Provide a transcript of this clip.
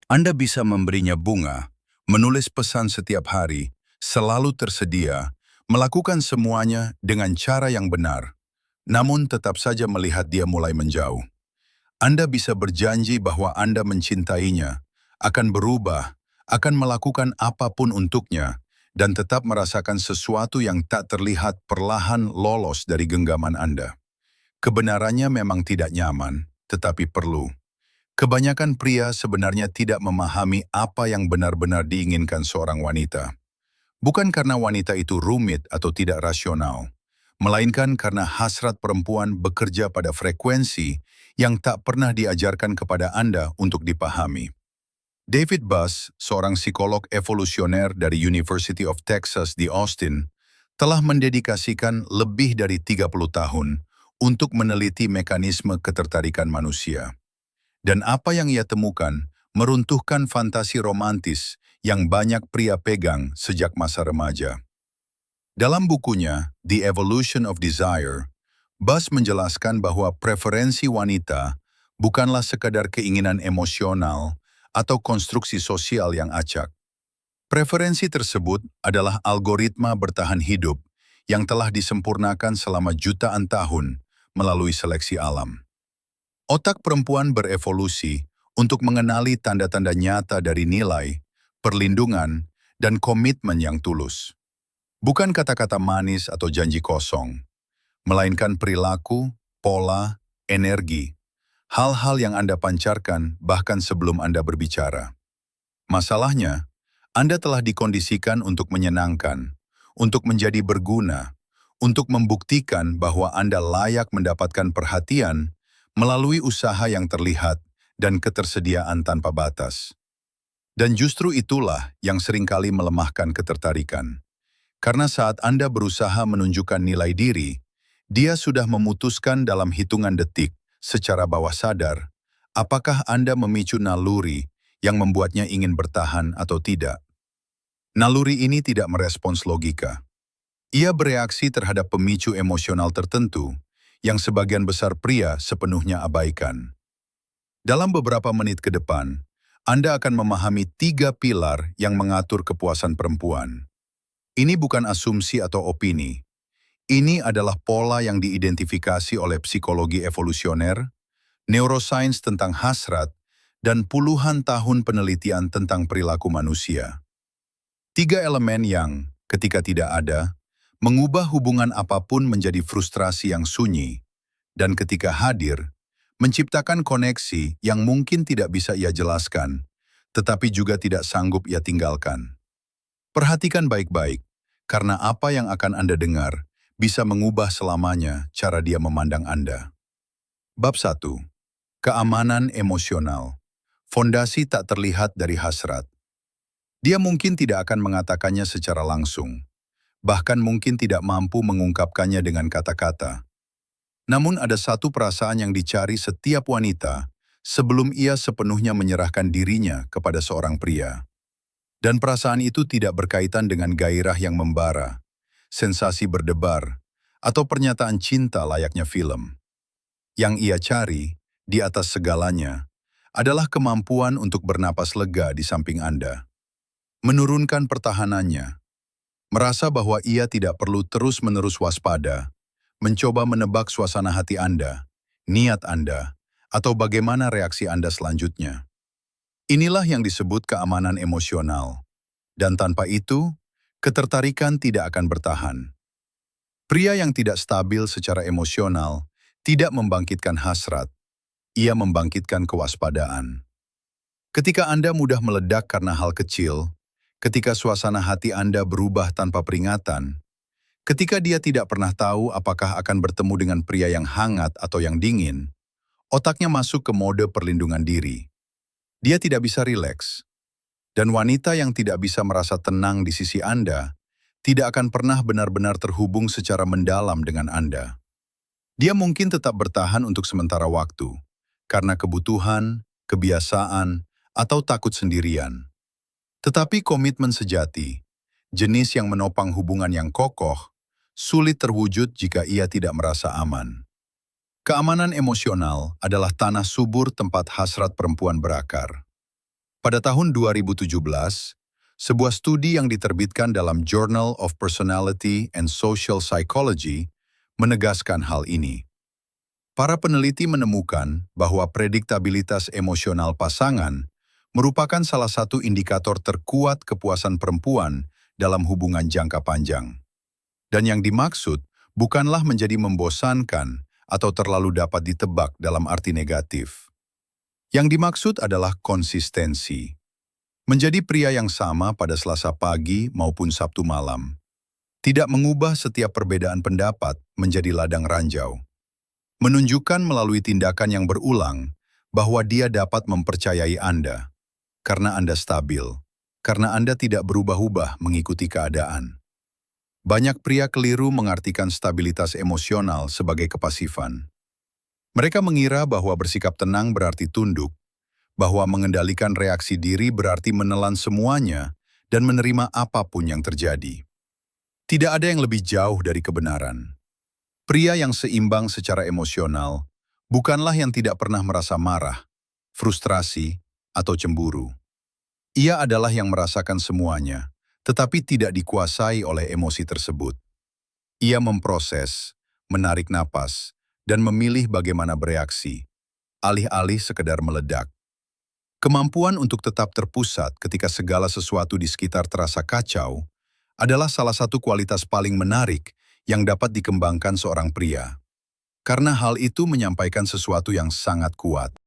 Anda bisa memberinya bunga, menulis pesan setiap hari, selalu tersedia, melakukan semuanya dengan cara yang benar, namun tetap saja melihat dia mulai menjauh. Anda bisa berjanji bahwa Anda mencintainya, akan berubah, akan melakukan apapun untuknya, dan tetap merasakan sesuatu yang tak terlihat perlahan lolos dari genggaman Anda. Kebenarannya memang tidak nyaman, tetapi perlu. Kebanyakan pria sebenarnya tidak memahami apa yang benar-benar diinginkan seorang wanita. Bukan karena wanita itu rumit atau tidak rasional, melainkan karena hasrat perempuan bekerja pada frekuensi yang tak pernah diajarkan kepada Anda untuk dipahami. David Buss, seorang psikolog evolusioner dari University of Texas di Austin, telah mendedikasikan lebih dari 30 tahun untuk meneliti mekanisme ketertarikan manusia. Dan apa yang ia temukan meruntuhkan fantasi romantis yang banyak pria pegang sejak masa remaja. Dalam bukunya, The Evolution of Desire, Buss menjelaskan bahwa preferensi wanita bukanlah sekadar keinginan emosional atau konstruksi sosial yang acak. Preferensi tersebut adalah algoritma bertahan hidup yang telah disempurnakan selama jutaan tahun melalui seleksi alam. Otak perempuan berevolusi untuk mengenali tanda-tanda nyata dari nilai, perlindungan, dan komitmen yang tulus. Bukan kata-kata manis atau janji kosong, melainkan perilaku, pola, energi, hal-hal yang Anda pancarkan bahkan sebelum Anda berbicara. Masalahnya, Anda telah dikondisikan untuk menyenangkan, untuk menjadi berguna, untuk membuktikan bahwa Anda layak mendapatkan perhatian melalui usaha yang terlihat dan ketersediaan tanpa batas. Dan justru itulah yang seringkali melemahkan ketertarikan. Karena saat Anda berusaha menunjukkan nilai diri, dia sudah memutuskan dalam hitungan detik, secara bawah sadar, apakah Anda memicu naluri yang membuatnya ingin bertahan atau tidak. Naluri ini tidak merespons logika. Ia bereaksi terhadap pemicu emosional tertentu yang sebagian besar pria sepenuhnya abaikan. Dalam beberapa menit ke depan, Anda akan memahami 3 pilar yang mengatur kepuasan perempuan. Ini bukan asumsi atau opini. Ini adalah pola yang diidentifikasi oleh psikologi evolusioner, neuroscience tentang hasrat, dan puluhan tahun penelitian tentang perilaku manusia. 3 elemen yang, ketika tidak ada, mengubah hubungan apapun menjadi frustrasi yang sunyi, dan ketika hadir, menciptakan koneksi yang mungkin tidak bisa ia jelaskan, tetapi juga tidak sanggup ia tinggalkan. Perhatikan baik-baik, karena apa yang akan Anda dengar bisa mengubah selamanya cara dia memandang Anda. Bab 1. Keamanan emosional. Fondasi tak terlihat dari hasrat. Dia mungkin tidak akan mengatakannya secara langsung, bahkan mungkin tidak mampu mengungkapkannya dengan kata-kata. Namun ada satu perasaan yang dicari setiap wanita sebelum ia sepenuhnya menyerahkan dirinya kepada seorang pria. Dan perasaan itu tidak berkaitan dengan gairah yang membara, sensasi berdebar, atau pernyataan cinta layaknya film. Yang ia cari, di atas segalanya, adalah kemampuan untuk bernapas lega di samping Anda. Menurunkan pertahanannya, merasa bahwa ia tidak perlu terus-menerus waspada, mencoba menebak suasana hati Anda, niat Anda, atau bagaimana reaksi Anda selanjutnya. Inilah yang disebut keamanan emosional. Dan tanpa itu, ketertarikan tidak akan bertahan. Pria yang tidak stabil secara emosional tidak membangkitkan hasrat, ia membangkitkan kewaspadaan. Ketika Anda mudah meledak karena hal kecil, ketika suasana hati Anda berubah tanpa peringatan, ketika dia tidak pernah tahu apakah akan bertemu dengan pria yang hangat atau yang dingin, otaknya masuk ke mode perlindungan diri. Dia tidak bisa rileks. Dan wanita yang tidak bisa merasa tenang di sisi Anda, tidak akan pernah benar-benar terhubung secara mendalam dengan Anda. Dia mungkin tetap bertahan untuk sementara waktu, karena kebutuhan, kebiasaan, atau takut sendirian. Tetapi komitmen sejati, jenis yang menopang hubungan yang kokoh, sulit terwujud jika ia tidak merasa aman. Keamanan emosional adalah tanah subur tempat hasrat perempuan berakar. Pada tahun 2017, sebuah studi yang diterbitkan dalam Journal of Personality and Social Psychology menegaskan hal ini. Para peneliti menemukan bahwa prediktabilitas emosional pasangan merupakan salah satu indikator terkuat kepuasan perempuan dalam hubungan jangka panjang. Dan yang dimaksud bukanlah menjadi membosankan atau terlalu dapat ditebak dalam arti negatif. Yang dimaksud adalah konsistensi. Menjadi pria yang sama pada Selasa pagi maupun Sabtu malam. Tidak mengubah setiap perbedaan pendapat menjadi ladang ranjau. Menunjukkan melalui tindakan yang berulang bahwa dia dapat mempercayai Anda. Karena Anda stabil. Karena Anda tidak berubah-ubah mengikuti keadaan. Banyak pria keliru mengartikan stabilitas emosional sebagai kepasifan. Mereka mengira bahwa bersikap tenang berarti tunduk, bahwa mengendalikan reaksi diri berarti menelan semuanya dan menerima apapun yang terjadi. Tidak ada yang lebih jauh dari kebenaran. Pria yang seimbang secara emosional bukanlah yang tidak pernah merasa marah, frustrasi, atau cemburu. Ia adalah yang merasakan semuanya, tetapi tidak dikuasai oleh emosi tersebut. Ia memproses, menarik napas, dan memilih bagaimana bereaksi, alih-alih sekedar meledak. Kemampuan untuk tetap terpusat ketika segala sesuatu di sekitar terasa kacau adalah salah satu kualitas paling menarik yang dapat dikembangkan seorang pria. Karena hal itu menyampaikan sesuatu yang sangat kuat.